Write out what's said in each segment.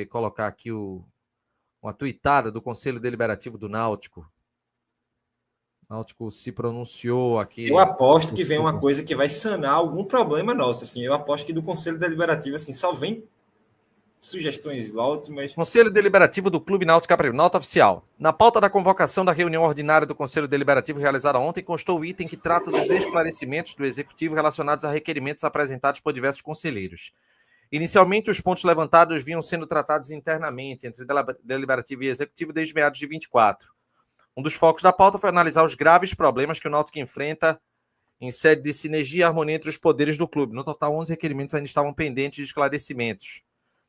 colocar aqui uma tuitada do Conselho Deliberativo do Náutico. O Náutico se pronunciou aqui. Eu aposto que vem uma coisa que vai sanar algum problema nosso. Assim. Eu aposto que do Conselho Deliberativo assim, só vem sugestões ótimas. Conselho Deliberativo do Clube Náutico Caparibe. Nota oficial. Na pauta da convocação da reunião ordinária do Conselho Deliberativo realizada ontem, constou o item que trata dos esclarecimentos do Executivo relacionados a requerimentos apresentados por diversos conselheiros. Inicialmente, os pontos levantados vinham sendo tratados internamente entre Deliberativo e Executivo desde meados de 24. Um dos focos da pauta foi analisar os graves problemas que o Náutico enfrenta em sede de sinergia e harmonia entre os poderes do clube. No total, 11 requerimentos ainda estavam pendentes de esclarecimentos.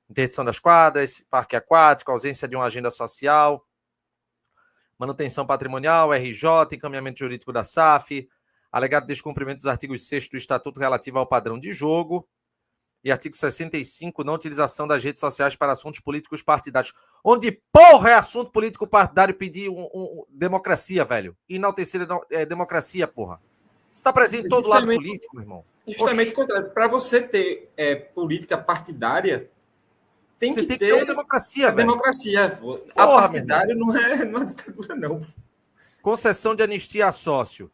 Interdição das quadras, parque aquático, ausência de uma agenda social, manutenção patrimonial, RJ, encaminhamento jurídico da SAF, alegado descumprimento dos artigos 6º do Estatuto relativo ao padrão de jogo e artigo 65, não utilização das redes sociais para assuntos políticos partidários. Onde porra é assunto político partidário pedir democracia, velho? Enaltecer democracia, porra. Você está presente em todo lado político, meu irmão. Justamente o contrário. Para você ter política partidária, tem que ter uma democracia, a velho. Democracia. A partidária não é ditadura, não. Concessão de anistia a sócio.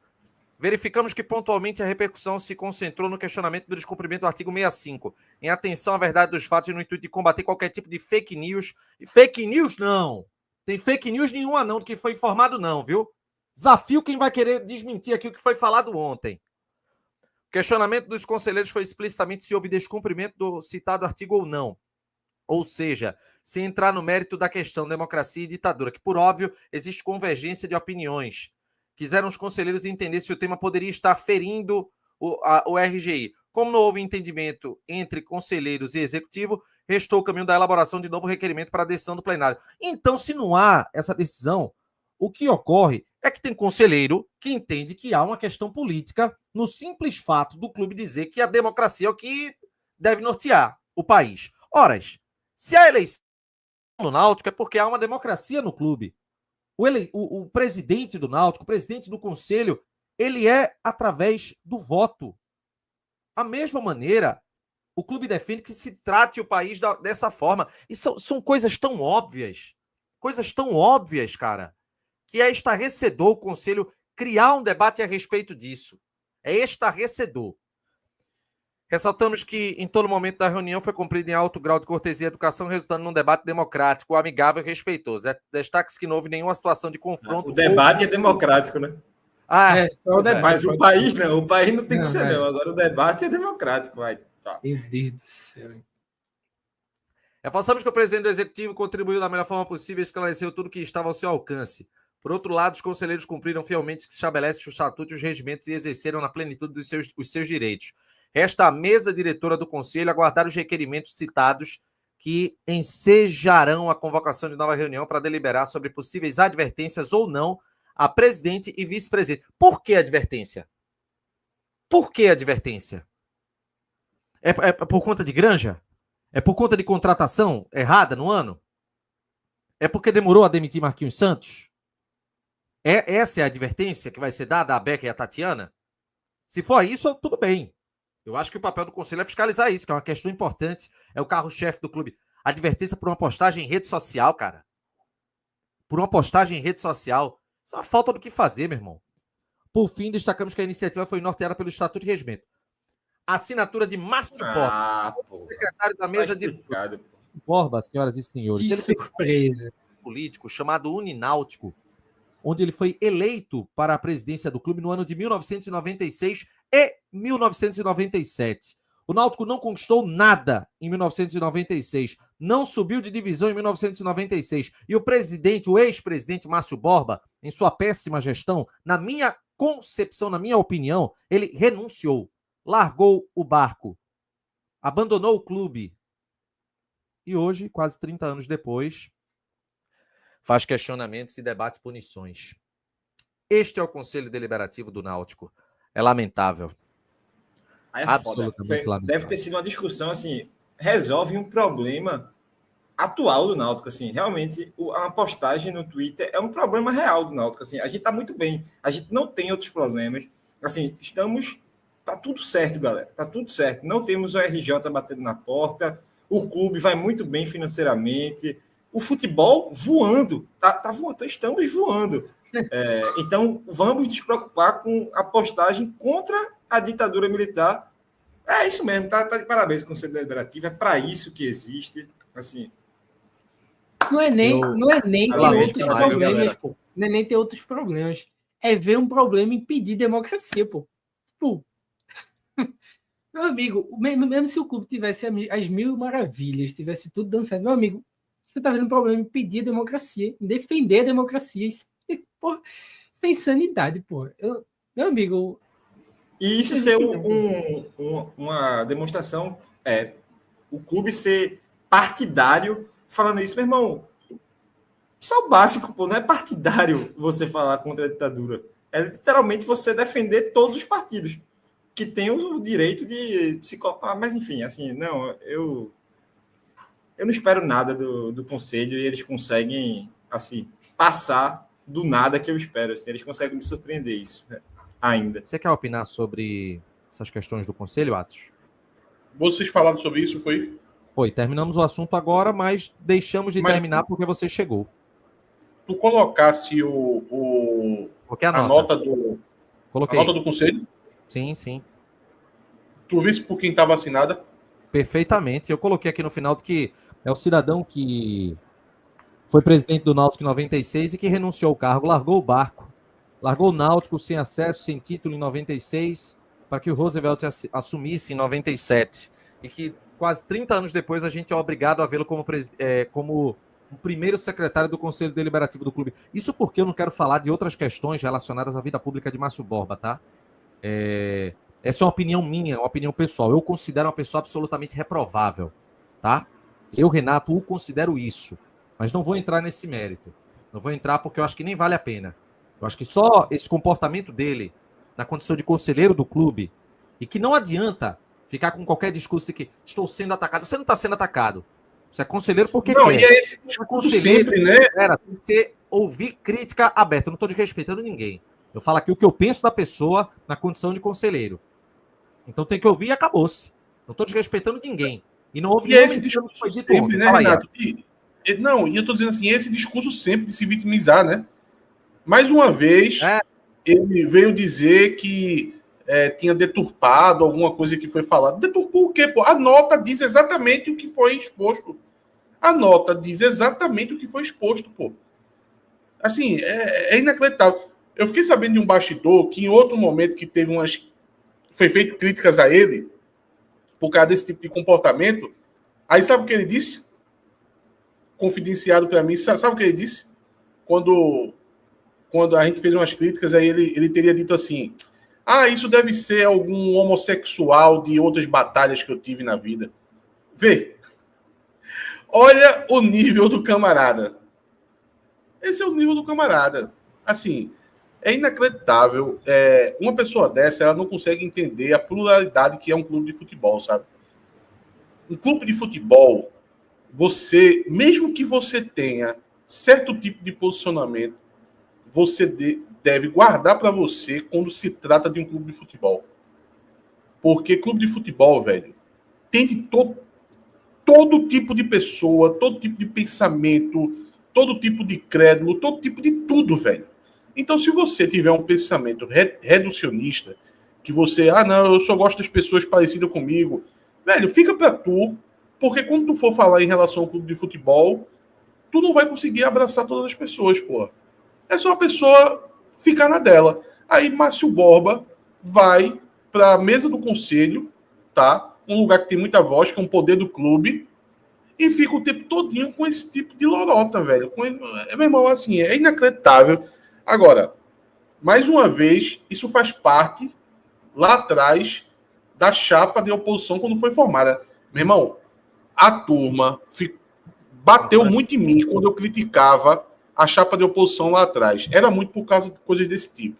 Verificamos que pontualmente a repercussão se concentrou no questionamento do descumprimento do artigo 65, em atenção à verdade dos fatos e no intuito de combater qualquer tipo de fake news. E fake news, não. Tem fake news nenhuma, não, do que foi informado, não, viu? Desafio quem vai querer desmentir aqui o que foi falado ontem. O questionamento dos conselheiros foi explicitamente se houve descumprimento do citado artigo ou não. Ou seja, se entrar no mérito da questão democracia e ditadura, que, por óbvio, existe convergência de opiniões. Quiseram os conselheiros entender se o tema poderia estar ferindo o RGI. Como não houve entendimento entre conselheiros e executivo, restou o caminho da elaboração de novo requerimento para a decisão do plenário. Então, se não há essa decisão, o que ocorre é que tem conselheiro que entende que há uma questão política no simples fato do clube dizer que a democracia é o que deve nortear o país. Ora, se a eleição no Náutico é porque há uma democracia no clube. O presidente do Náutico, o presidente do conselho, ele é através do voto. Da mesma maneira, o clube defende que se trate o país dessa forma. E são coisas tão óbvias, cara, que é estarrecedor o conselho criar um debate a respeito disso. É estarrecedor. Ressaltamos que, em todo momento da reunião, foi cumprido em alto grau de cortesia e educação, resultando num debate democrático, amigável e respeitoso. Destaque-se que não houve nenhuma situação de confronto. O debate é democrático, né? Só o debate. Mas o país não. O país não tem que ser, não. Agora o debate é democrático, vai. Tá. Meu Deus do céu. Reforçamos que o presidente do Executivo contribuiu da melhor forma possível e esclareceu tudo que estava ao seu alcance. Por outro lado, os conselheiros cumpriram fielmente o que estabelece o estatuto e os regimentos e exerceram na plenitude os seus direitos. Resta à mesa diretora do Conselho aguardar os requerimentos citados que ensejarão a convocação de nova reunião para deliberar sobre possíveis advertências ou não a presidente e vice-presidente. Por que advertência? Por que advertência? É por conta de granja? É por conta de contratação errada no ano? É porque demorou a demitir Marquinhos Santos? Essa é a advertência que vai ser dada à Beca e à Tatiana? Se for isso, tudo bem. Eu acho que o papel do conselho é fiscalizar isso, que é uma questão importante. É o carro-chefe do clube. Advertência por uma postagem em rede social, cara. Por uma postagem em rede social. Isso é uma falta do que fazer, meu irmão. Por fim, destacamos que a iniciativa foi norteada pelo Estatuto de Regimento. Assinatura de Márcio Borba, secretário da mesa de Borba, senhoras e senhores. Que surpresa. Político chamado Unináutico, onde ele foi eleito para a presidência do clube no ano de 1996 e 1997. O Náutico não conquistou nada em 1996, não subiu de divisão em 1996. E o presidente, o ex-presidente Márcio Borba, em sua péssima gestão, na minha concepção, na minha opinião, ele renunciou, largou o barco, abandonou o clube. E hoje, quase 30 anos depois, faz questionamentos e debate punições. Este é o Conselho Deliberativo do Náutico. É lamentável. Absolutamente lamentável. Deve ter sido uma discussão, assim, resolve um problema atual do Náutico, assim, realmente a postagem no Twitter é um problema real do Náutico, assim, a gente tá muito bem, a gente não tem outros problemas, assim, tá tudo certo, galera, tá tudo certo, não temos o RJ batendo na porta, o clube vai muito bem financeiramente, o futebol voando, tá voando, estamos voando. Então, vamos nos preocupar com a postagem contra a ditadura militar. É isso mesmo, tá de parabéns com o Conselho Deliberativo, é para isso que existe, assim... Não é nem ter outros problemas, pô. Não é nem ter outros problemas. É ver um problema impedir democracia, pô. Tipo, meu amigo, mesmo se o clube tivesse as mil maravilhas, tivesse tudo dando certo, meu amigo, você tá vendo um problema impedir a democracia, defender a democracia. Isso é insanidade, pô. Meu amigo... E isso ser uma demonstração, o clube ser partidário, falando isso, meu irmão, isso é o básico, pô, não é partidário você falar contra a ditadura. É literalmente você defender todos os partidos que têm o direito de se colocar. Mas, enfim, assim, não, eu não espero nada do Conselho e eles conseguem, assim, passar do nada que eu espero. Assim, eles conseguem me surpreender isso, né? Ainda. Você quer opinar sobre essas questões do Conselho, Atos? Vocês falaram sobre isso, foi? Foi. Terminamos o assunto agora, mas deixamos de terminar porque você chegou. Tu colocasse a nota do Conselho? Sim, sim. Tu visse por quem estava assinada? Perfeitamente. Eu coloquei aqui no final que é o cidadão que foi presidente do Náutico em 96 e que renunciou ao cargo, largou o barco. Largou o Náutico sem acesso, sem título em 96, para que o Roosevelt assumisse em 97. E que quase 30 anos depois a gente é obrigado a vê-lo como o primeiro secretário do Conselho Deliberativo do clube. Isso porque eu não quero falar de outras questões relacionadas à vida pública de Márcio Borba, tá? Essa é uma opinião minha, uma opinião pessoal. Eu considero uma pessoa absolutamente reprovável, tá? Eu, Renato, o considero isso. Mas não vou entrar nesse mérito. Não vou entrar porque eu acho que nem vale a pena. Eu acho que só esse comportamento dele, na condição de conselheiro do clube, e que não adianta ficar com qualquer discurso de que estou sendo atacado. Você não está sendo atacado. Você é conselheiro porque não, quer. E é esse discurso sempre, né? Tem que ser ouvir crítica aberta. Eu não estou desrespeitando ninguém. Eu falo aqui o que eu penso da pessoa na condição de conselheiro. Então tem que ouvir e acabou-se. Não estou desrespeitando ninguém. E não houve esse discurso foi dito sempre, né, Renato? E eu estou dizendo assim, esse discurso sempre de se vitimizar, né? Mais uma vez, ele veio dizer que tinha deturpado alguma coisa que foi falada. Deturpou o quê, pô? A nota diz exatamente o que foi exposto. A nota diz exatamente o que foi exposto, pô. Assim, é inacreditável. Eu fiquei sabendo de um bastidor que em outro momento que teve foi feito críticas a ele por causa desse tipo de comportamento. Aí sabe o que ele disse? Confidenciado para mim. Sabe o que ele disse? Quando a gente fez umas críticas, aí ele teria dito assim: isso deve ser algum homossexual de outras batalhas que eu tive na vida. Vê. Olha o nível do camarada. Esse é o nível do camarada. Assim, é inacreditável. Uma pessoa dessa, ela não consegue entender a pluralidade que é um clube de futebol, sabe? Um clube de futebol, mesmo que você tenha certo tipo de posicionamento, você deve guardar para você quando se trata de um clube de futebol. Porque clube de futebol, velho, tem de todo tipo de pessoa, todo tipo de pensamento, todo tipo de crédulo, todo tipo de tudo, velho. Então, se você tiver um pensamento reducionista, que você, não, eu só gosto das pessoas parecidas comigo, velho, fica pra tu, porque quando tu for falar em relação ao clube de futebol, tu não vai conseguir abraçar todas as pessoas, pô. É só a pessoa ficar na dela. Aí Márcio Borba vai para a mesa do conselho, tá? Um lugar que tem muita voz, que é um poder do clube, e fica o tempo todinho com esse tipo de lorota, velho. Meu irmão, assim, é inacreditável. Agora, mais uma vez, isso faz parte, lá atrás, da chapa de oposição quando foi formada. Meu irmão, a turma bateu muito em mim quando eu criticava a chapa de oposição lá atrás. Era muito por causa de coisas desse tipo.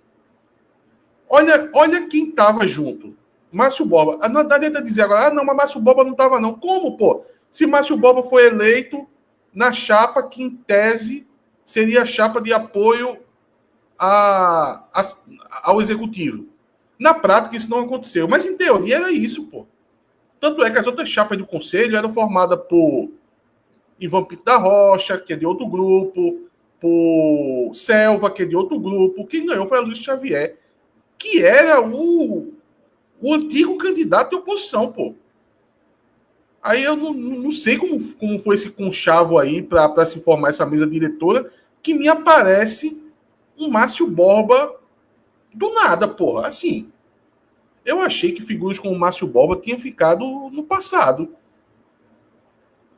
Olha quem estava junto. Márcio Borba. Não adianta dizer agora, não, mas Márcio Borba não estava não. Como, pô? Se Márcio Borba foi eleito na chapa que, em tese, seria a chapa de apoio ao executivo. Na prática, isso não aconteceu. Mas, em teoria, era isso, pô. Tanto é que as outras chapas do conselho eram formadas por Ivan Pinto da Rocha, que é de outro grupo, por Selva, que é de outro grupo. Quem ganhou foi a Luiz Xavier, que era o antigo candidato de oposição, pô. Aí eu não sei como foi esse conchavo aí para se formar essa mesa diretora, que me aparece um Márcio Borba do nada, porra. Assim, eu achei que figuras como o Márcio Borba tinham ficado no passado.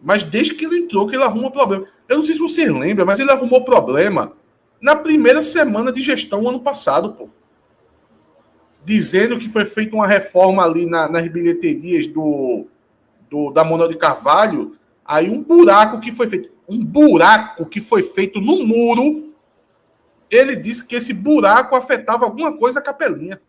Mas desde que ele entrou, que ele arruma problema. Eu não sei se vocês lembram, mas ele arrumou problema na primeira semana de gestão ano passado, pô. Dizendo que foi feita uma reforma ali nas bilheterias da Manuel de Carvalho, aí um buraco que foi feito no muro, ele disse que esse buraco afetava alguma coisa a Capelinha.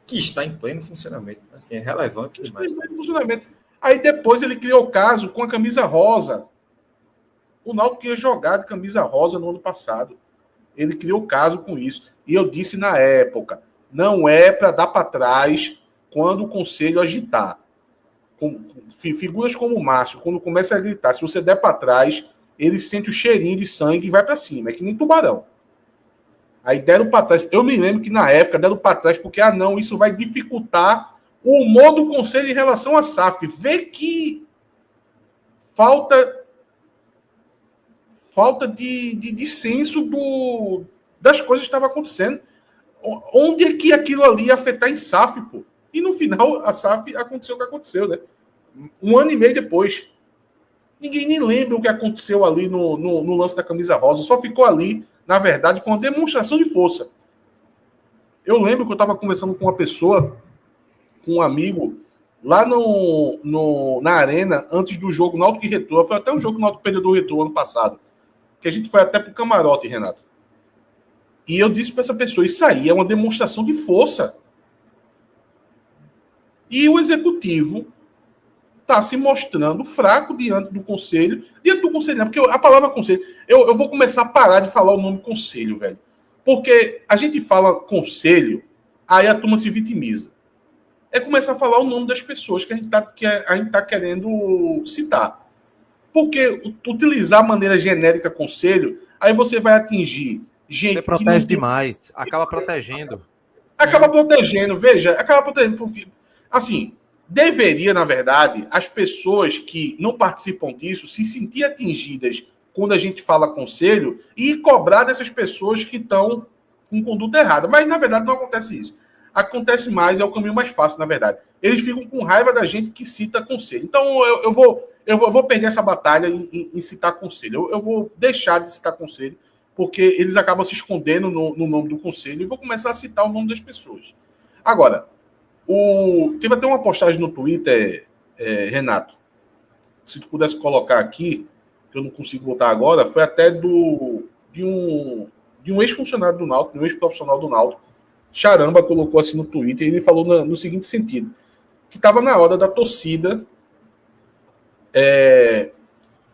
Que está em pleno funcionamento. Assim, é relevante demais. Funcionamento. Aí depois ele criou o caso com a camisa rosa. O Náutico ia jogar de camisa rosa no ano passado. Ele criou o caso com isso. E eu disse na época, não é para dar para trás quando o conselho agitar. Figuras como o Márcio, quando começa a gritar, se você der para trás, ele sente o cheirinho de sangue e vai para cima. É que nem tubarão. Aí deram para trás. Eu me lembro que na época deram para trás porque, não, isso vai dificultar o humor do conselho em relação à SAF. Vê que falta de senso das coisas que estavam acontecendo. Onde é que aquilo ali ia afetar em SAF, pô? E no final, a SAF aconteceu o que aconteceu, né? 1 ano e meio depois. Ninguém nem lembra o que aconteceu ali no lance da camisa rosa. Só ficou ali, na verdade, foi uma demonstração de força. Eu lembro que eu estava conversando com uma pessoa, com um amigo, lá na arena, antes do jogo Náutico e Retrô. Foi até um jogo Náutico perdeu do Retrô ano passado. Que a gente foi até pro camarote, Renato. E eu disse para essa pessoa, isso aí é uma demonstração de força. E o executivo está se mostrando fraco diante do conselho. Diante do conselho, não, porque a palavra conselho... Eu vou começar a parar de falar o nome conselho, velho. Porque a gente fala conselho, aí a turma se vitimiza. É começar a falar o nome das pessoas que a gente tá querendo citar. Porque utilizar a maneira genérica conselho, aí você vai atingir gente... Você protege demais, acaba protegendo. Acaba protegendo, veja, acaba protegendo, porque, assim, deveria, na verdade, as pessoas que não participam disso se sentir atingidas quando a gente fala conselho e cobrar dessas pessoas que estão com conduta errada. Mas, na verdade, não acontece isso. Acontece mais, é o caminho mais fácil, na verdade. Eles ficam com raiva da gente que cita conselho. Então, eu vou perder essa batalha em citar conselho. Eu vou deixar de citar conselho, porque eles acabam se escondendo no nome do conselho, e vou começar a citar o nome das pessoas. Agora, teve até uma postagem no Twitter, Renato, se tu pudesse colocar aqui, que eu não consigo botar agora, foi até de um ex-funcionário do Náutico, de um ex-profissional do Náutico. Charamba colocou assim no Twitter, e ele falou no seguinte sentido, que estava na hora da torcida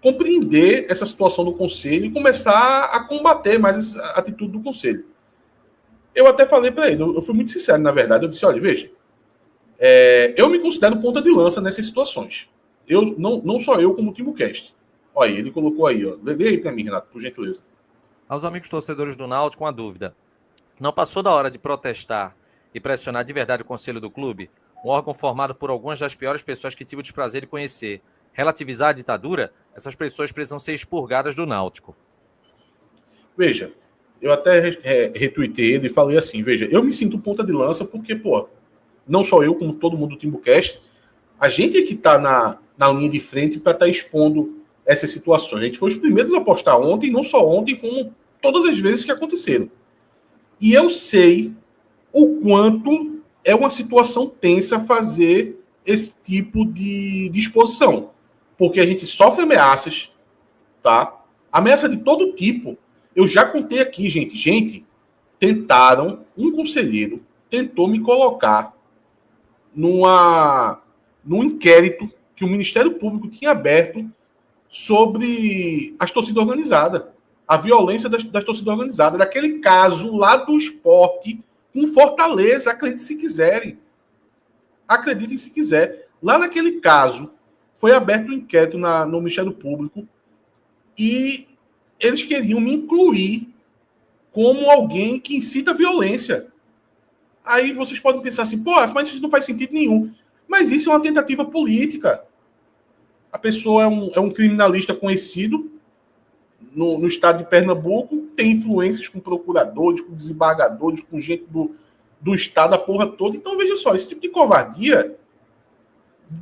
compreender essa situação do conselho e começar a combater mais essa atitude do conselho. Eu até falei para ele, eu fui muito sincero, na verdade, eu disse, olha, veja, eu me considero ponta de lança nessas situações. Não só eu, como o TimbuCast. Olha, ele colocou aí, ó. Lê aí para mim, Renato, por gentileza. Aos amigos torcedores do Náutico, uma dúvida. Não passou da hora de protestar e pressionar de verdade o conselho do clube? Um órgão formado por algumas das piores pessoas que tive o desprazer de conhecer. Relativizar a ditadura? Essas pessoas precisam ser expurgadas do Náutico. Veja, eu até retuitei ele e falei assim, veja, eu me sinto ponta de lança porque, pô, não só eu, como todo mundo do TimbuCast, a gente é que está na linha de frente para estar expondo essas situações. A gente foi os primeiros a postar ontem, não só ontem, como todas as vezes que aconteceram. E eu sei o quanto é uma situação tensa fazer esse tipo de exposição. Porque a gente sofre ameaças, tá? Ameaça de todo tipo. Eu já contei aqui, gente. Um conselheiro tentou me colocar num inquérito que o Ministério Público tinha aberto sobre as torcidas organizadas. A violência das torcidas organizadas. Daquele caso lá do Sport com Fortaleza. Acreditem se quiserem. Acreditem se quiser. Lá naquele caso, foi aberto um inquérito no Ministério Público e eles queriam me incluir como alguém que incita a violência. Aí vocês podem pensar assim, pô, mas isso não faz sentido nenhum. Mas isso é uma tentativa política. A pessoa é um criminalista conhecido no estado de Pernambuco, tem influências com procuradores, com desembargadores, com gente do estado, a porra toda. Então, veja só, esse tipo de covardia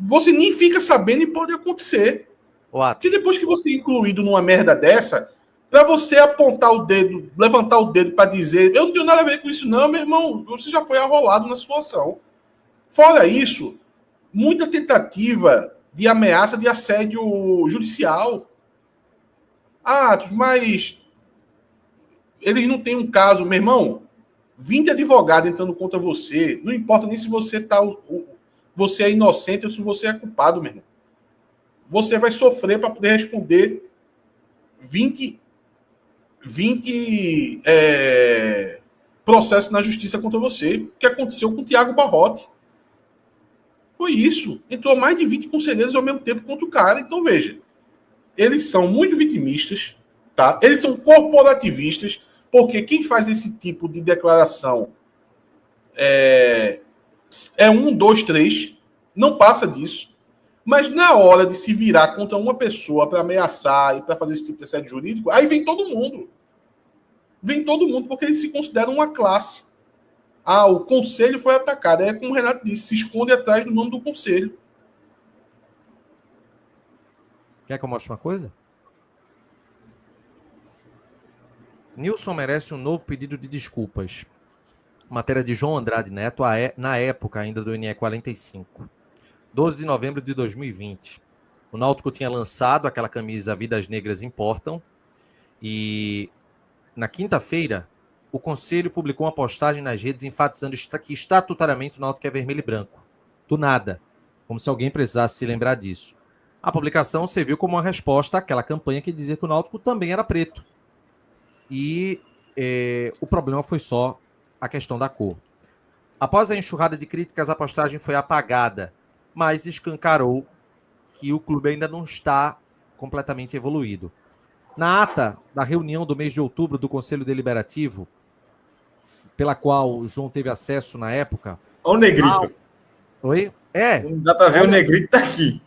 você nem fica sabendo e pode acontecer. What? E depois que você é incluído numa merda dessa, para você apontar o dedo, levantar o dedo para dizer, eu não tenho nada a ver com isso não, meu irmão, você já foi arrolado na situação. Fora isso, muita tentativa de ameaça de assédio judicial. Mas eles não têm um caso, meu irmão, 20 advogados entrando contra você, não importa nem se você você é inocente ou se você é culpado, meu irmão. Você vai sofrer para poder responder 20 processos na justiça contra você. O que aconteceu com o Tiago Barrote? Foi isso. Entrou mais de 20 conselheiros ao mesmo tempo contra o cara. Então, veja, eles são muito vitimistas, tá? Eles são corporativistas, porque quem faz esse tipo de declaração é 1, 2, 3, não passa disso. Mas na hora de se virar contra uma pessoa para ameaçar e para fazer esse tipo de assédio jurídico, aí vem todo mundo. Vem todo mundo, porque eles se consideram uma classe. O conselho foi atacado. É como o Renato disse, se esconde atrás do nome do conselho. Quer que eu mostre uma coisa? Nilson merece um novo pedido de desculpas. Matéria de João Andrade Neto, na época ainda do NE 45. 12 de novembro de 2020. O Náutico tinha lançado aquela camisa Vidas Negras Importam. E na quinta-feira, o Conselho publicou uma postagem nas redes enfatizando que estatutariamente o Náutico é vermelho e branco. Do nada. Como se alguém precisasse se lembrar disso. A publicação serviu como uma resposta àquela campanha que dizia que o Náutico também era preto. E o problema foi só a questão da cor. Após a enxurrada de críticas, a postagem foi apagada, mas escancarou que o clube ainda não está completamente evoluído. Na ata da reunião do mês de outubro do Conselho Deliberativo, pela qual o João teve acesso na época... Olha o negrito. Oi? Não dá para ver, o negrito tá aqui.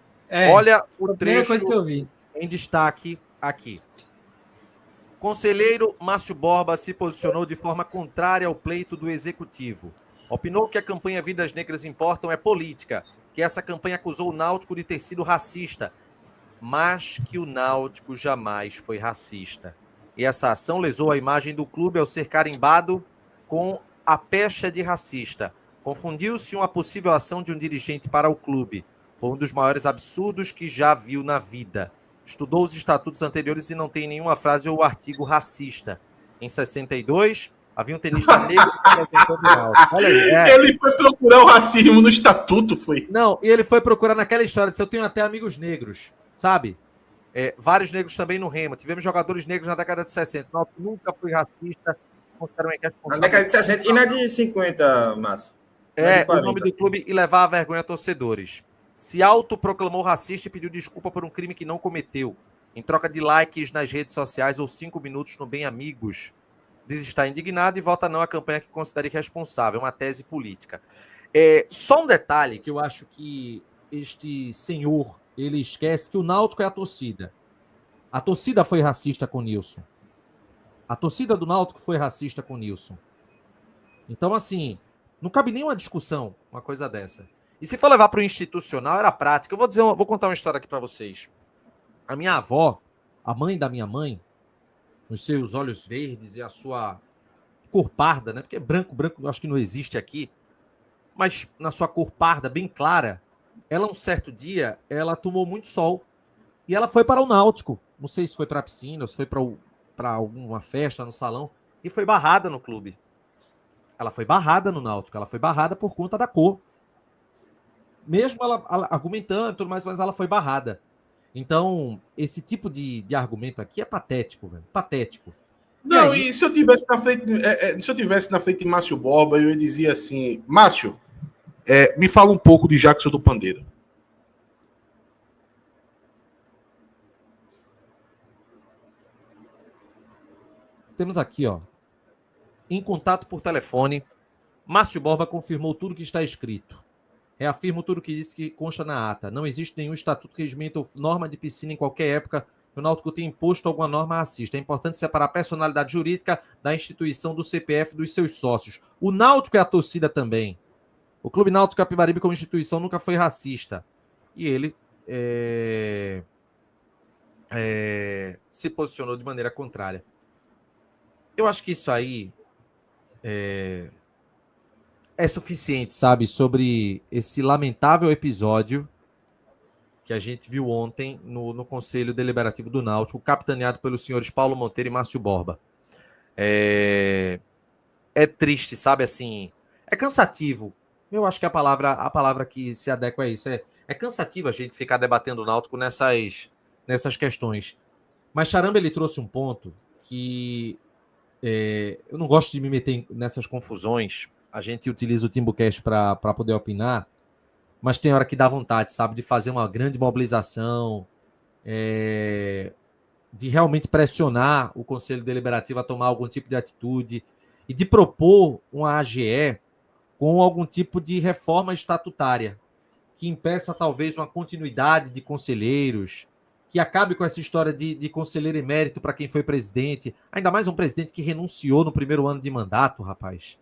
Olha o trecho coisa que eu vi em destaque aqui. Conselheiro Márcio Borba se posicionou de forma contrária ao pleito do Executivo. Opinou que a campanha Vidas Negras Importam é política, que essa campanha acusou o Náutico de ter sido racista, mas que o Náutico jamais foi racista. E essa ação lesou a imagem do clube ao ser carimbado com a pecha de racista. Confundiu-se uma possível ação de um dirigente para o clube. Foi um dos maiores absurdos que já viu na vida. Estudou os estatutos anteriores e não tem nenhuma frase ou artigo racista. Em 62, havia um tenista negro que representou o Náutico. Olha aí, Ele foi procurar o racismo no estatuto, foi? Não, e ele foi procurar naquela história de eu tenho até amigos negros, sabe? Vários negros também no Remo. Tivemos jogadores negros na década de 60. O Náutico nunca foi racista. Na década de 60 e na de 50, Márcio. O nome do clube e levar a vergonha a torcedores. Se autoproclamou racista e pediu desculpa por um crime que não cometeu. Em troca de likes nas redes sociais ou 5 minutos no Bem Amigos. Diz estar indignado e vota não à campanha que considera irresponsável. Uma tese política. Só um detalhe que eu acho que este senhor, ele esquece que o Náutico é a torcida. A torcida foi racista com o Nilson. A torcida do Náutico foi racista com o Nilson. Então, assim, não cabe nenhuma discussão uma coisa dessa. E se for levar para o institucional, era prática. Eu vou contar uma história aqui para vocês. A minha avó, a mãe da minha mãe, nos seus olhos verdes e a sua cor parda, né? Porque branco eu acho que não existe aqui. Mas na sua cor parda, bem clara, ela um certo dia, ela tomou muito sol. E ela foi para o Náutico. Não sei se foi para a piscina, ou se foi para alguma festa no salão. E foi barrada no clube. Ela foi barrada no Náutico. Ela foi barrada por conta da cor. Mesmo ela argumentando e tudo mais, mas ela foi barrada. Então, esse tipo de argumento aqui é patético, velho. Patético. Não, e se eu tivesse na frente de Márcio Borba, eu ia dizer assim, Márcio, me fala um pouco de Jackson do Pandeiro. temos aqui, ó, em contato por telefone, Márcio Borba confirmou tudo que está escrito. Reafirmo tudo que disse que consta na ata. Não existe nenhum estatuto, regimento ou norma de piscina em qualquer época que o Náutico tenha imposto alguma norma racista. É importante separar a personalidade jurídica da instituição do CPF dos seus sócios. O Náutico é a torcida também. O Clube Náutico Capibaribe como instituição nunca foi racista. E ele se posicionou de maneira contrária. Eu acho que isso aí é suficiente, sabe, sobre esse lamentável episódio que a gente viu ontem no Conselho Deliberativo do Náutico, capitaneado pelos senhores Paulo Monteiro e Márcio Borba. É triste, sabe, assim, é cansativo. Eu acho que a palavra que se adequa a isso é cansativo a gente ficar debatendo o Náutico nessas questões. Mas Charamba, ele trouxe um ponto que eu não gosto de me meter nessas confusões. A gente utiliza o Timbucast para poder opinar, mas tem hora que dá vontade, sabe, de fazer uma grande mobilização, de realmente pressionar o Conselho Deliberativo a tomar algum tipo de atitude e de propor uma AGE com algum tipo de reforma estatutária que impeça talvez uma continuidade de conselheiros, que acabe com essa história de conselheiro emérito para quem foi presidente, ainda mais um presidente que renunciou no primeiro ano de mandato, rapaz.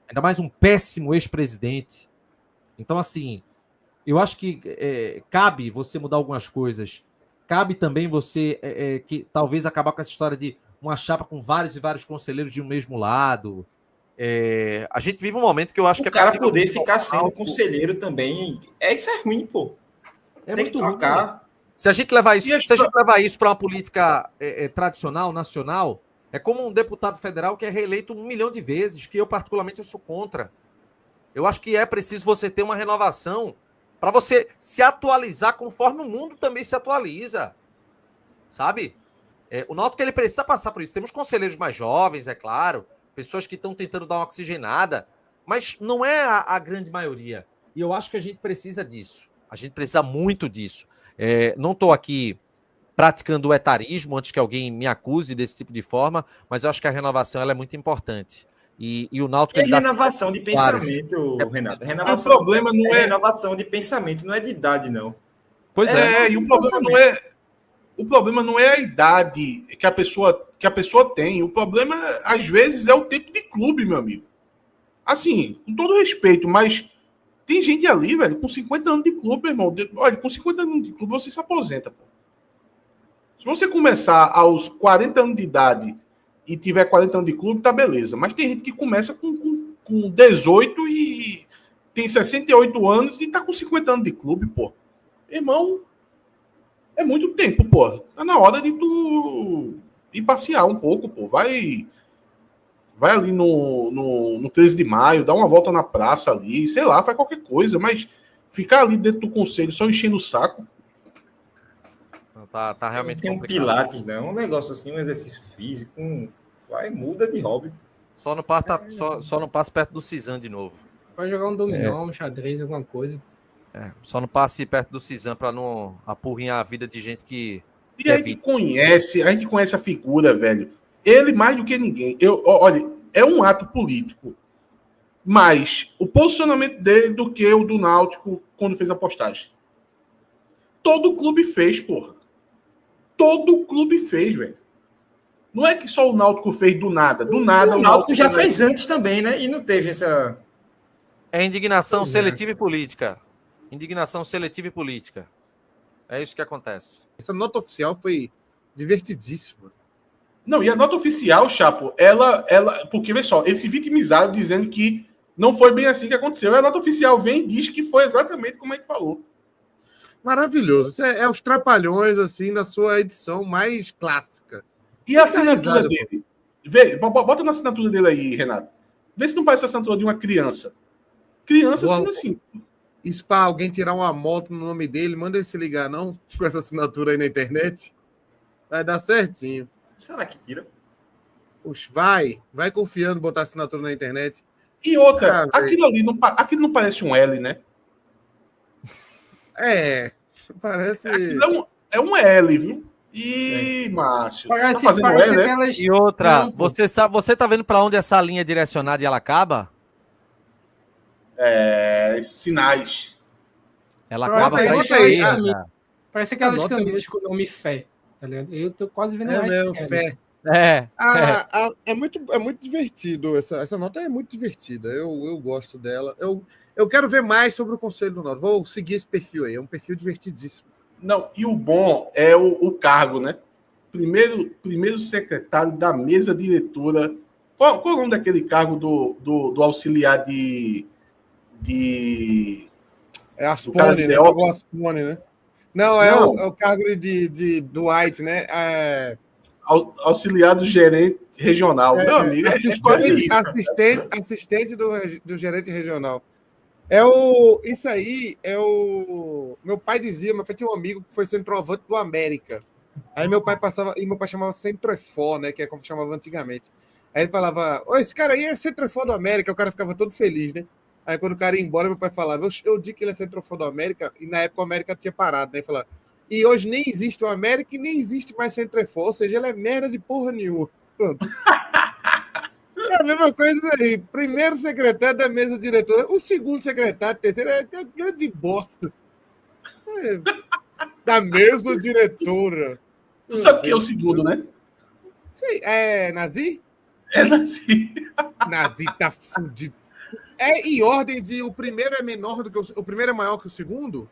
Ainda mais um péssimo ex-presidente. Então, assim, eu acho que cabe você mudar algumas coisas. Cabe também você que talvez acabar com essa história de uma chapa com vários e vários conselheiros de um mesmo lado. A gente vive um momento que eu acho que o cara poder ficar sendo conselheiro também, isso é ruim, pô. Tem muito que trocar. Ruim. Se a gente levar isso para uma política tradicional, nacional, é como um deputado federal que é reeleito 1 milhão de vezes, que eu particularmente sou contra. Eu acho que é preciso você ter uma renovação para você se atualizar conforme o mundo também se atualiza, sabe? O Náutico ele precisa passar por isso. Temos conselheiros mais jovens, é claro, pessoas que estão tentando dar uma oxigenada, mas não é a grande maioria. E eu acho que a gente precisa disso. A gente precisa muito disso. Não estou aqui praticando o etarismo antes que alguém me acuse desse tipo de forma, mas eu acho que a renovação ela é muito importante. E o Náutico... renovação de pensamento, Renato. O problema não é renovação de pensamento, não é de idade, não. Pois e o problema não é... O problema não é a idade que a pessoa tem. O problema, às vezes, é o tempo de clube, meu amigo. Assim, com todo respeito, mas tem gente ali, velho, com 50 anos de clube, meu irmão. Olha, com 50 anos de clube, você se aposenta, pô. Se você começar aos 40 anos de idade e tiver 40 anos de clube, tá beleza. Mas tem gente que começa com 18 e tem 68 anos e tá com 50 anos de clube, pô. Irmão, é muito tempo, pô. Tá na hora de tu ir passear um pouco, pô. Vai ali no 13 de maio, dá uma volta na praça ali, sei lá, faz qualquer coisa, mas ficar ali dentro do conselho só enchendo o saco. Tá realmente complicado. Não tem um pilates, não. Um negócio assim, um exercício físico, muda de hobby. Só não passa perto do Cizan de novo. Vai jogar um dominó, um xadrez, alguma coisa. Só não passe perto do Cizan para não apurrinhar a vida de gente que... E a gente conhece a figura, velho. Ele mais do que ninguém. Olha, é um ato político. Mas o posicionamento dele do que o do Náutico quando fez a postagem. Todo clube fez, porra. Todo clube fez, velho. Não é que só o Náutico fez do nada. Do nada o Náutico já fez antes também, né? E não teve essa... É indignação seletiva e política. Indignação seletiva e política. É isso que acontece. Essa nota oficial foi divertidíssima. Não, e a nota oficial, Chapo, ela... Porque, vê só, eles se vitimizaram dizendo que não foi bem assim que aconteceu. E a nota oficial vem e diz que foi exatamente como é que falou. Maravilhoso. Isso é os Trapalhões, assim, na sua edição mais clássica. E a assinatura dele? Vê, bota na assinatura dele aí, Renato. Vê se não parece a assinatura de uma criança. Criança assina assim. Isso para alguém tirar uma moto no nome dele, manda ele se ligar, não? Com essa assinatura aí na internet. Vai dar certinho. Será que tira? Puxa, vai confiando botar assinatura na internet. E outra, aquilo não parece um L, né? Parece... É um L, viu? Ih, Márcio. Parece, tá fazendo parece né? aquelas... E outra, Não, pô. você tá vendo para onde essa linha é direcionada e ela acaba? Sinais. Ela Parece acaba para a aquelas esquerda. camisas- Parece aquelas Anota camisas com o nome Fé. Tá ligado? Eu tô quase vendo É uma mesmo, hashtag. fé. É. É muito divertido. Essa nota é muito divertida. Eu gosto dela. Eu quero ver mais sobre o Conselho do Náutico. Vou seguir esse perfil aí. É um perfil divertidíssimo. Não, e o bom é o cargo, né? Primeiro secretário da mesa diretora. Qual é o nome daquele cargo do auxiliar de É cara Aspone, de né? The Office? O Aspone, né? Não, é o cargo de Dwight, né? Auxiliar do gerente regional. Meu amigo, é quase isso. Assistente do gerente regional. Isso aí é o. Meu pai tinha um amigo que foi centroavante do América. Aí meu pai chamava Centrofor, né? Que é como chamava antigamente. Aí ele falava: Ô, esse cara aí é Centrofor do América, o cara ficava todo feliz, né? Aí quando o cara ia embora, meu pai falava: eu digo que ele é Centrofor do América, e na época o América tinha parado, né? Ele falava: e hoje nem existe o América e nem existe mais Centrofor, ou seja, ele é merda de porra nenhuma. Pronto. É a mesma coisa aí. Primeiro secretário da mesa diretora, o segundo secretário, terceiro é grande bosta. Da mesa diretora. Tu sabe quem é o segundo, né? Sei, é Nazi? É assim. Nazi tá fudido. É em ordem de o primeiro é menor do que o primeiro é maior que o segundo?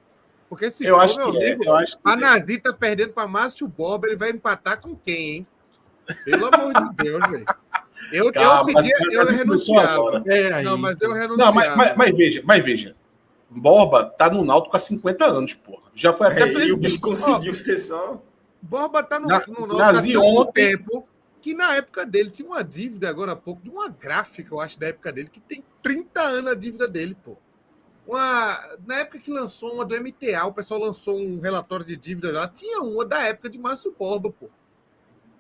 Porque se Eu for, acho meu que amigo, eu acho que a Nazi tá perdendo para Márcio Borba, ele vai empatar com quem, hein? Pelo amor de Deus, velho. Eu renunciava. Não, mas eu renunciava. Não, mas veja. Borba tá no Náutico há 50 anos, porra. Já foi até E o bicho presidente. conseguiu ser só. Borba tá no Náutico Nazi há tanto ontem. tempo que na época dele tinha uma dívida agora há pouco, de uma gráfica, eu acho, da época dele, que tem 30 anos a dívida dele, pô. Na época que lançou uma do MTA, o pessoal lançou um relatório de dívida lá, tinha uma da época de Márcio Borba, pô.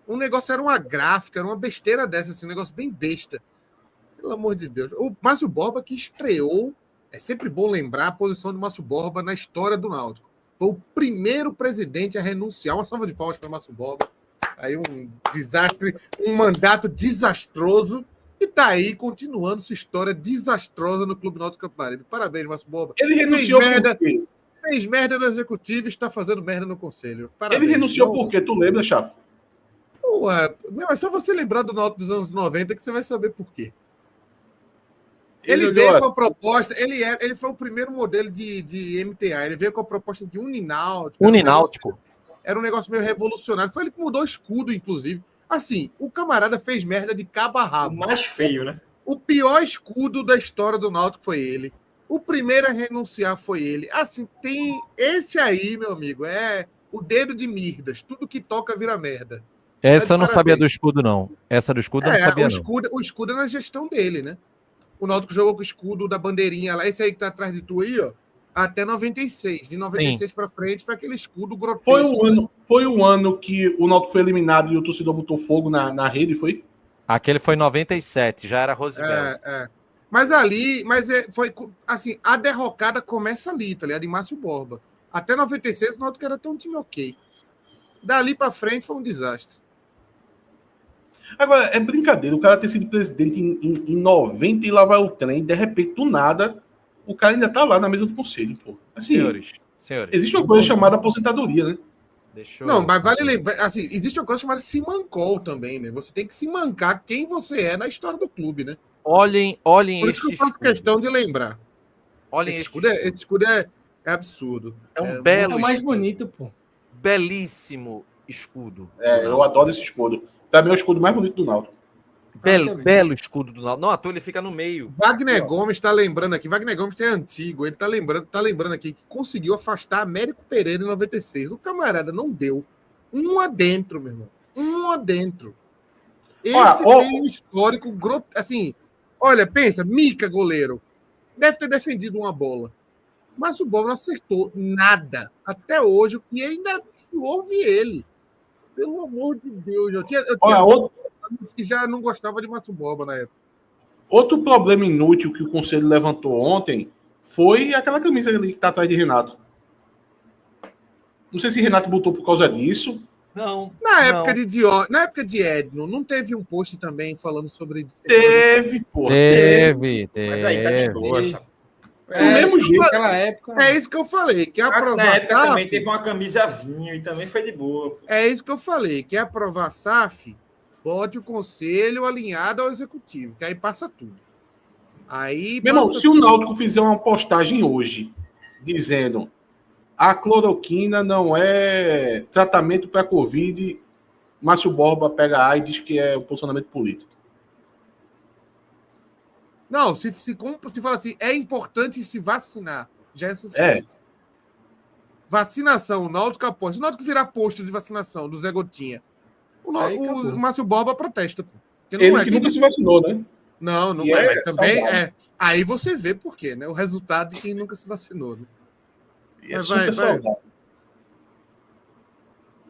O negócio era uma gráfica, era uma besteira dessa, assim, um negócio bem besta. Pelo amor de Deus. O Márcio Borba que estreou, é sempre bom lembrar a posição do Márcio Borba na história do Náutico. Foi o primeiro presidente a renunciar. Uma salva de palmas para Márcio Borba. Aí um desastre, um mandato desastroso. E tá aí continuando sua história desastrosa no Clube Náutico Capibaribe. Parabéns, Márcio Borba. Ele renunciou por quê? Fez merda no executivo e está fazendo merda no conselho. Parabéns. Ele renunciou por quê? Tu lembra, Chapo? É só você lembrar do Náutico dos anos 90 que você vai saber por quê. Ele veio com a proposta, ele foi o primeiro modelo de MTA, ele veio com a proposta de Unináutico. Era um negócio meio revolucionário. Foi ele que mudou o escudo, inclusive. Assim, o camarada fez merda de cabo a rabo. O mais feio, né? O pior escudo da história do Náutico foi ele. O primeiro a renunciar foi ele. Assim, tem esse aí, meu amigo, é o dedo de Mirdas. Tudo que toca vira merda. Essa eu não sabia do escudo, não. Essa do escudo eu não sabia, o escudo é na gestão dele, né? O Náutico jogou com o escudo da bandeirinha lá. Esse aí que tá atrás de tu aí, ó. Até 96. De 96 para frente foi aquele escudo grotesco. Foi um ano que o Náutico foi eliminado e o torcedor botou fogo na rede, foi? Aquele foi em 97, já era Roosevelt. Mas foi assim, a derrocada começa ali, tá ligado? De Márcio Borba. Até 96 o Náutico era tão time ok. Dali para frente foi um desastre. Agora, é brincadeira, o cara ter sido presidente em 90 e lá vai o trem, de repente, do nada, o cara ainda tá lá na mesa do conselho, pô. Assim, senhores. Existe uma coisa chamada aposentadoria, né? Mas vale lembrar, assim, existe uma coisa chamada Simancol também, né? Você tem que se mancar quem você é na história do clube, né? Olhem Por isso que eu faço escudo. questão de lembrar. Olhem esse escudo é absurdo. É o mais bonito, pô. Belíssimo escudo. Eu adoro esse escudo. Também é o escudo mais bonito do Náutico. Belo escudo do Náutico. Não, à toa ele fica no meio. Wagner Gomes está lembrando aqui. Wagner Gomes é antigo. Ele tá lembrando aqui que conseguiu afastar Américo Pereira em 96. O camarada não deu um adentro, meu irmão. Um adentro. Esse tem um histórico assim. Olha, pensa, Mica, goleiro. Deve ter defendido uma bola. Mas o Bob não acertou nada. Até hoje, e ainda se ouve ele. Pelo amor de Deus. Eu tinha que já não gostava de Márcio Borba na época. Outro problema inútil que o conselho levantou ontem foi aquela camisa ali que está atrás de Renato. Não sei se Renato botou por causa disso, Não. Na época de Edno, não teve um post também falando sobre. Teve, pô. Teve. Mas aí tá de boa, chapa. Do mesmo jeito. Naquela época. É isso que eu falei, que aprovar Na época também SAF. teve uma camisa vinho e também foi de boa. Pô. É isso que eu falei, que aprovar SAF, bote o conselho alinhado ao executivo, que aí passa tudo. Aí. Meu irmão, se o Náutico fizer uma postagem hoje dizendo a cloroquina não é tratamento para Covid, Márcio Borba pega A e diz que é o posicionamento político. Não, se fala assim, é importante se vacinar, já é suficiente. Vacinação, o Náutico apoia. Se o Náutico virar posto de vacinação do Zé Gotinha, o Márcio Borba protesta. Pô. Ele que nunca se vacinou, né? Não E é. é Mas também saudável. é. Aí você vê por quê, né? O resultado de quem nunca se vacinou. Né? E é Mas super vai. saudável.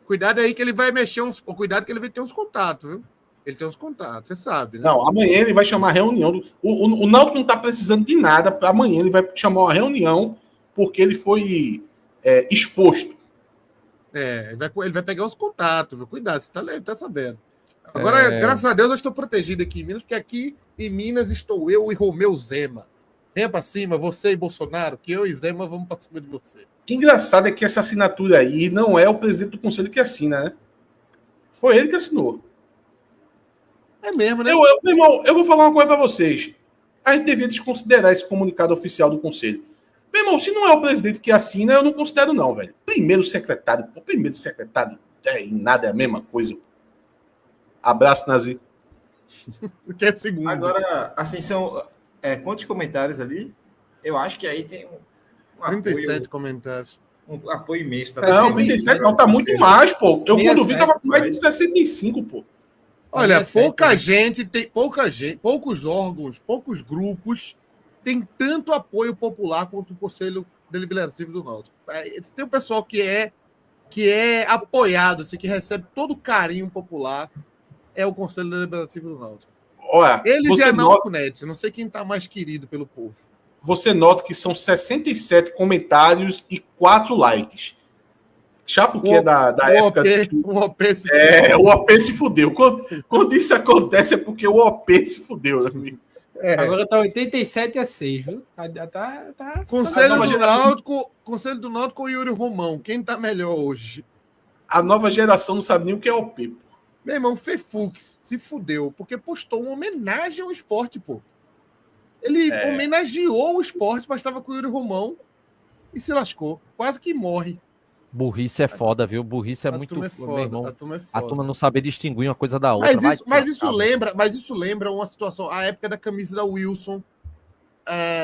Cuidado aí que ele vai mexer cuidado que ele vai ter uns contatos, viu? Ele tem uns contatos, você sabe, né? Não, amanhã ele vai chamar a reunião. O Náutico não está precisando de nada. Amanhã ele vai chamar uma reunião porque ele foi exposto. Ele vai pegar os contatos, viu? Cuidado, você tá sabendo. Agora, graças a Deus, eu estou protegido aqui em Minas, porque aqui em Minas estou eu e Romeu Zema. Venha para cima, você e Bolsonaro, que eu e Zema vamos para cima de você. Engraçado é que essa assinatura aí não é o presidente do conselho que assina, né? Foi ele que assinou. É mesmo, né? Meu irmão, eu vou falar uma coisa para vocês. A gente devia desconsiderar esse comunicado oficial do conselho. Meu irmão, se não é o presidente que assina, eu não considero não, velho. Primeiro secretário em nada é a mesma coisa. Abraço, Nazi. O que é segundo? Agora, assim, são quantos comentários ali? Eu acho que aí tem um 37 comentários. Um apoio imenso. Não, 37 não, tá muito mais, pô. Eu quando vi, tava com mais de 65, pô. Olha, poucos órgãos, poucos grupos têm tanto apoio popular quanto o Conselho Deliberativo do Náutico. Tem um pessoal que é apoiado, assim, que recebe todo o carinho popular, é o Conselho Deliberativo do Náutico. Olha, Eles e a Náutico Net, não sei quem está mais querido pelo povo. Você nota que são 67 comentários e 4 likes. Chapo que é da época... O OP se fudeu. O OP se fudeu. Quando isso acontece é porque o OP se fudeu, amigo. Agora tá 87-6, viu? Tá. Conselho do Náutico e Yuri Romão. Quem tá melhor hoje? A nova geração não sabe nem o que é OP. Meu irmão, Fefux se fudeu porque postou uma homenagem ao esporte, pô. Ele homenageou o esporte, mas estava com o Yuri Romão e se lascou. Quase que morre. Burrice é foda, viu? Burrice é muito foda, meu irmão. A turma é foda. A turma não saber distinguir uma coisa da outra. Mas isso lembra uma situação, a época da camisa da Wilson.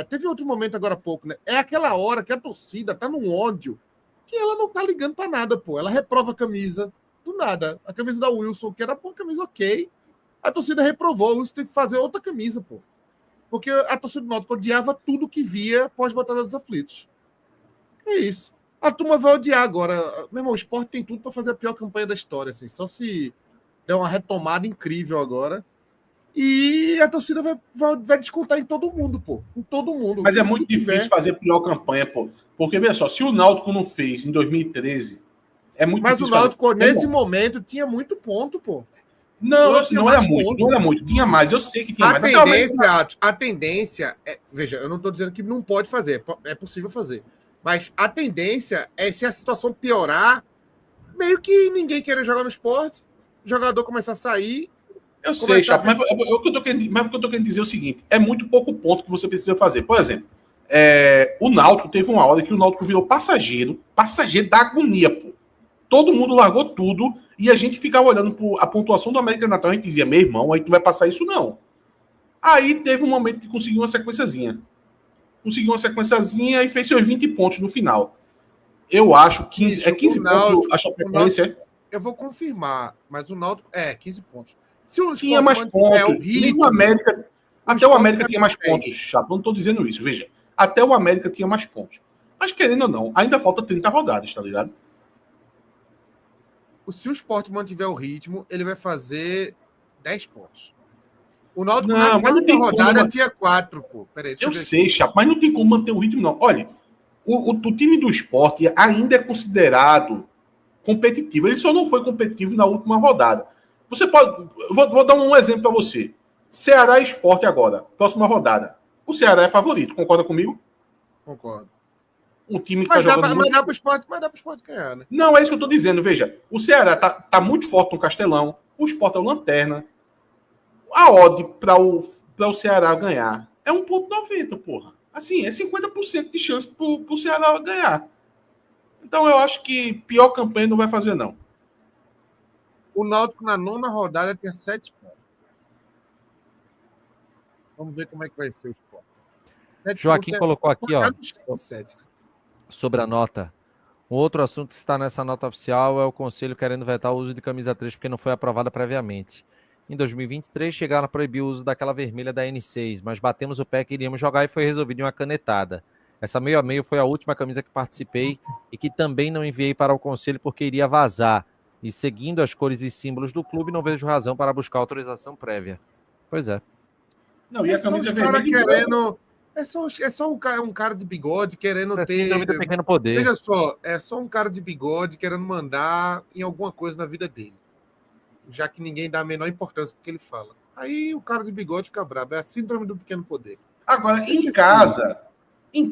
Teve outro momento agora há pouco, né? É aquela hora que a torcida tá num ódio que ela não tá ligando pra nada, pô. Ela reprova a camisa do nada. A camisa da Wilson, que era uma camisa ok, a torcida reprovou. O Wilson tem que fazer outra camisa, pô. Porque a torcida do Náutico odiava tudo que via após Batalha dos Aflitos. É isso. A turma vai odiar agora. Meu irmão, o esporte tem tudo para fazer a pior campanha da história. Assim. Só se der uma retomada incrível agora. E a torcida vai descontar em todo mundo, pô. Em todo mundo. Mas é muito difícil fazer pior campanha, pô. Porque, veja só, se o Náutico não fez em 2013, é muito Mas difícil. Mas o Náutico, nesse momento, tinha muito ponto, pô. Não era muito. Tinha mais. Eu sei que tinha mais. A tendência veja, eu não estou dizendo que não pode fazer. É possível fazer. Mas a tendência é, se a situação piorar, meio que ninguém querer jogar no esporte, o jogador começar a sair. Eu sei, Chapo, mas o que eu tô querendo dizer é o seguinte: é muito pouco ponto que você precisa fazer. Por exemplo, o Náutico teve uma hora que o Náutico virou passageiro da agonia, pô. Todo mundo largou tudo e a gente ficava olhando a pontuação do América Natal e a gente dizia, meu irmão, aí tu vai passar isso não. Aí teve um momento que conseguiu uma sequenciazinha. E fez seus 20 pontos no final. Eu acho que 15 pontos. A Chapecoense, eu vou confirmar, mas o Náutico 15 pontos. Se o tinha mais pontos. Até o América tinha mais pontos, Chapo. Não estou dizendo isso, veja. Até o América tinha mais pontos. Mas querendo ou não, ainda falta 30 rodadas, tá ligado? Se o Sport mantiver o ritmo, ele vai fazer 10 pontos. O Náutico na quarta rodada tinha 4, pô. Peraí, eu sei, Chapo, mas não tem como manter o ritmo, não. Olha, o time do Sport ainda é considerado competitivo. Ele só não foi competitivo na última rodada. Você pode... Vou dar um exemplo para você. Ceará e Sport agora, próxima rodada. O Ceará é favorito, concorda comigo? Concordo. Um time que Mas tá dá jogando... para o Sport ganhar, né? Não, é isso que eu tô dizendo. Veja, o Ceará tá muito forte no Castelão. O Sport é o lanterna. A odd para o Ceará ganhar é 1,90, porra. Assim, é 50% de chance pro Ceará ganhar. Então eu acho que pior campanha não vai fazer, não. O Náutico na 9ª rodada tem 7 pontos. Vamos ver como é que vai ser o Sport. Joaquim colocou aqui, ó, 7. sobre a nota. Um outro assunto que está nessa nota oficial é o Conselho querendo vetar o uso de camisa 3 porque não foi aprovada previamente. Em 2023, chegaram a proibir o uso daquela vermelha da N6, mas batemos o pé que iríamos jogar e foi resolvido em uma canetada. Essa meio a meio foi a última camisa que participei e que também não enviei para o Conselho porque iria vazar. E seguindo as cores e símbolos do clube, não vejo razão para buscar autorização prévia. Pois é. Não, e a camisa cara vermelha... querendo... É só um cara de bigode querendo Isso é ter... síndrome do pequeno poder. Veja só, é só um cara de bigode querendo mandar em alguma coisa na vida dele. Já que ninguém dá a menor importância porque ele fala. Aí o cara de bigode fica bravo. É a síndrome do pequeno poder. Agora, em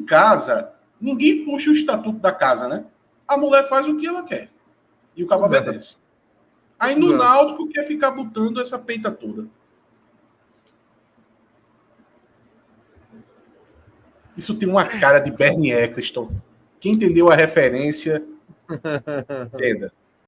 casa, ninguém puxa o estatuto da casa, né? A mulher faz o que ela quer. E o cabo Exato. obedece. Aí no Exato. Náutico quer ficar botando essa peita toda. Isso tem uma cara de Bernie Eccleston. Quem entendeu a referência, entenda.